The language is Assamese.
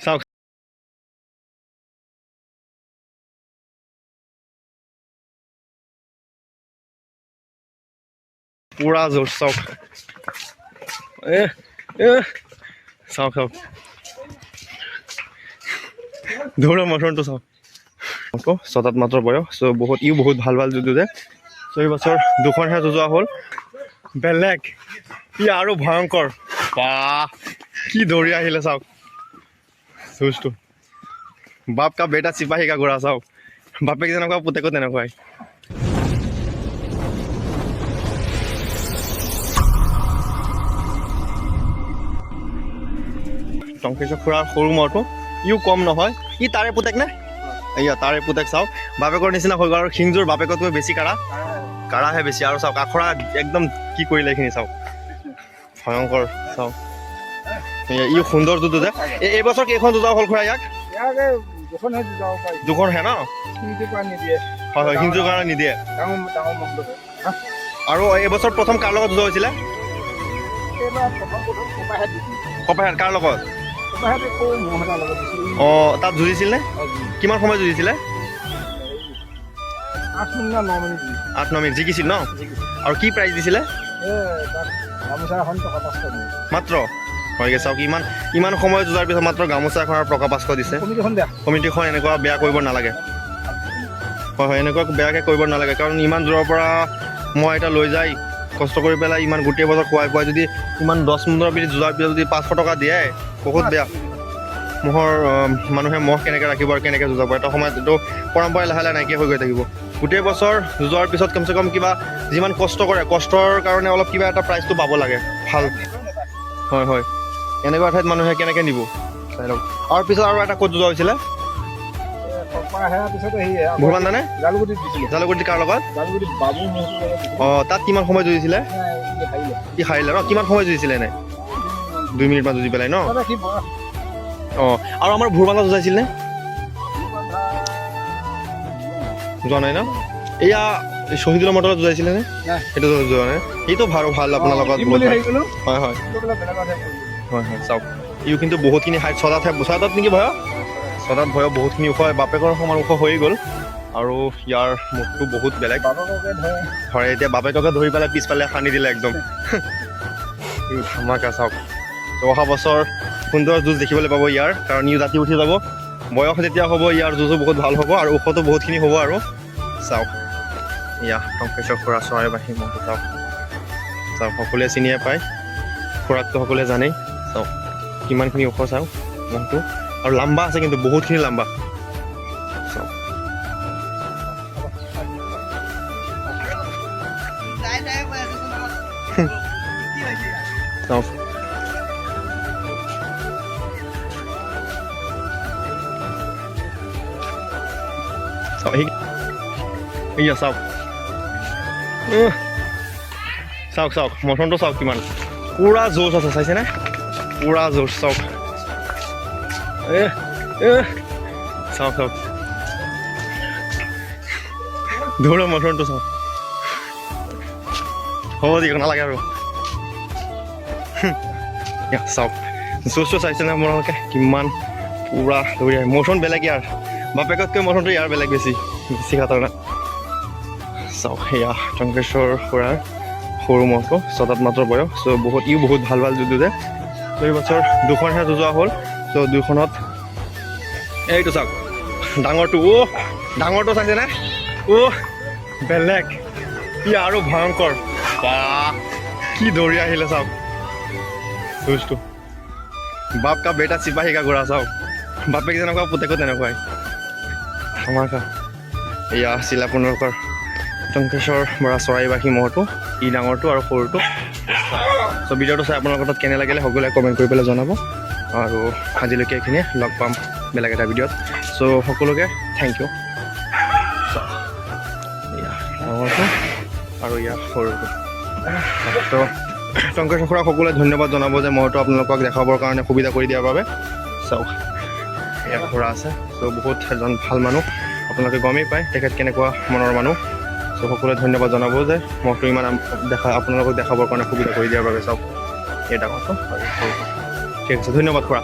চাওক পুৰা জোৰ চাওক চাওক চাওক দৌৰা মটনটো চাওক ছটাত মাত্ৰ বয়স চ' বহুত ভাল যুঁজু যে চ' এই বছৰ দুখনহে যুঁজোৱা হ'ল বেলেগ ই আৰু ভয়ংকৰ বা কি দৌৰি আহিলে চাওক যুঁজটো বাপ কা বেটা চিপাহী কা ঘোঁৰা চাওক বাপেক যেনেকুৱা পুতেকো তেনেকুৱাই টংকেশ্বৰ খুৰাৰ সৰু মৰটো ইও কম নহয় ই তাৰে পুতেক নে এয়া তাৰে পুতেক চাওক বাপেকৰ নিচিনা হৈ গ'ল আৰু শিংযোৰ বাপেকতকৈ বেছি কাঢ়াহে বেছি আৰু চাওক আখৰা একদম কি কৰিলে এইখিনি চাওক ভয়ংকৰ চাওক ই সুন্দৰ যুঁজু যে এইবছৰ কেইখন যুঁজা হ'ল খুৰা ইয়াক দুখনহে ন হয় হয় শিংযোৰ কাৰণে নিদিয়ে আৰু এইবছৰ প্ৰথম কাৰ লগত যুঁজা হৈছিলে কপাহেট কাৰ লগত অঁ তাত যুঁজিছিল নে কিমান সময় যুঁজিছিলে 8-9 মিনিট জিকিছিল ন আৰু কি প্ৰাইজ দিছিলে মাত্ৰ হয়গে চাওক ইমান সময় যুঁজাৰ পিছত মাত্ৰ গামোচা এখন আৰু টকা 500 দিছে কমিটিখন এনেকুৱা বেয়া কৰিব নালাগে হয় এনেকুৱা বেয়াকৈ কৰিব নালাগে কাৰণ ইমান দূৰৰ পৰা মই এটা লৈ যায় কষ্ট কৰি পেলাই ইমান গোটেই বছৰ খুৱাই যদি ইমান 10-15 মিনিট যুঁজাৰ পিছত যদি 500 টকা দিয়ে বহুত বেয়া মহৰ মানুহে মহ কেনেকৈ ৰাখিব আৰু কেনেকৈ যুঁজাব এটা সময়ত এইটো পৰম্পৰা লাহে নাইকিয়া হৈ গৈ থাকিব গোটেই বছৰ যুঁজোৱাৰ পিছত কমচে কম কিবা যিমান কষ্ট কৰে কষ্টৰ কাৰণে অলপ কিবা এটা প্ৰাইজটো পাব লাগে ভাল হয় এনেকুৱা ঠাইত মানুহে কেনেকৈ নিব চাই লওক আৰু পিছত আৰু এটা ক'ত যুঁজোৱা হৈছিলে ভুৰবান্ধা নে জালুগুটি কাৰ লগত অঁ তাত কিমান সময় যুঁজিছিলে কি হাৰিলে ন কিমান সময় যুঁজিছিলে এনে 2 মিনিটমান যুঁজি পেলাই ন অঁ আৰু আমাৰ ভুৰবান্ধা যুঁজাইছিল নে যোৱা নাই ন এয়া শ্বহীদুলৰ মটৰত যুঁজাইছিলে নে সেইটো যোৱা নাই এইটো ভাল আপোনাৰ লগত হয় চাওক ইও কিন্তু বহুতখিনি হাইট ছটাত নেকি ভয় ছটাত ভয় বহুতখিনি ওখ হয় বাপেকৰ সমান ওখ হৈ গ'ল আৰু ইয়াৰ মুখটো বহুত বেলেগ হয় এতিয়া বাপেককে ধৰি পেলাই পিছফালে সানি দিলে একদম ধামাকা চাওক অহা বছৰ সুন্দৰ যুঁজ দেখিবলৈ পাব ইয়াৰ কাৰণ ইও জাতি উঠি যাব বয়স যেতিয়া হ'ব ইয়াৰ যুঁজো বহুত ভাল হ'ব আৰু ওখটো বহুতখিনি হ'ব আৰু চাওক ইয়া টংকেশ্বৰ খুৰা চৰাইবাহী মহটো চাওক সকলোৱে চিনিয়ে পায় খুৰাকটো সকলোৱে জানেই চাওক কিমানখিনি ওখ চাওক মহটো আৰু লাম্বা আছে কিন্তু বহুতখিনি লাম্বা চাওক চাওক ইয়া চাওক মটনটো চাওক কিমান পুৰা জোচ আছে চাইছেনে পুৰা জোচ চাওক চাওক দৌৰা মটনটো চাওক হ'ব দিয়ক নালাগে আৰু চাওক জোচটো চাইছেনে আপোনালোকে কিমান পুৰা দৌৰি আহে মটন বেলেগ ইয়াৰ বাপেকতকৈ মটনটো ইয়াৰ বেলেগ বেছি খাতাৰনাক চাওক সেয়া টংকেশ্বৰ খুৰাৰ সৰু মহটো ছটাত মাত্ৰ বয়স চ' বহুত ভাল যুঁজু যে চ' এই বছৰ দুখনহে যুঁজোৱা হ'ল চ' দুখনত এইটো চাওক ডাঙৰটো চাইছেনে বেলেগ ই আৰু ভয়ংকৰ বা কি দৌৰি আহিলে চাওক যুঁজটো বাপ কা বেটা চিপাহী কা ঘোঁৰা চাওক বাপেক যেনেকুৱা পুতেকো তেনেকুৱাই ধামাকা এয়া আছিল আপোনালোকৰ টংকেশ্বৰ বৰা চৰাইবাহী মহটো ই ডাঙৰটো আৰু সৰুটো চ' ভিডিঅ'টো চাই আপোনালোকৰ তাত কেনে লাগিলে সকলোৱে কমেণ্ট কৰি পেলাই জনাব আৰু আজিলৈকে এইখিনিয়ে লগ পাম বেলেগ এটা ভিডিঅ'ত চ' সকলোকে থেংক ইউ এয়া ডাঙৰটো আৰু ইয়াৰ সৰুটো ত' টংকেশ্বৰ খুৰাক সকলোৱে ধন্যবাদ জনাব যে মইতো আপোনালোকক দেখাবৰ কাৰণে সুবিধা কৰি দিয়াৰ বাবে চাওক এয়া খুৰা আছে চ' বহুত এজন ভাল মানুহ আপোনালোকে গমেই পায় তেখেত কেনেকুৱা মনৰ মানুহ চ' সকলোৱে ধন্যবাদ জনাব যে মইতো ইমান আপোনালোকক দেখাবৰ কাৰণে সুবিধা কৰি দিয়াৰ বাবে চাওক এই ডাঙৰটো আৰু সৰুটো। ঠিক আছে, ধন্যবাদ খুৰা।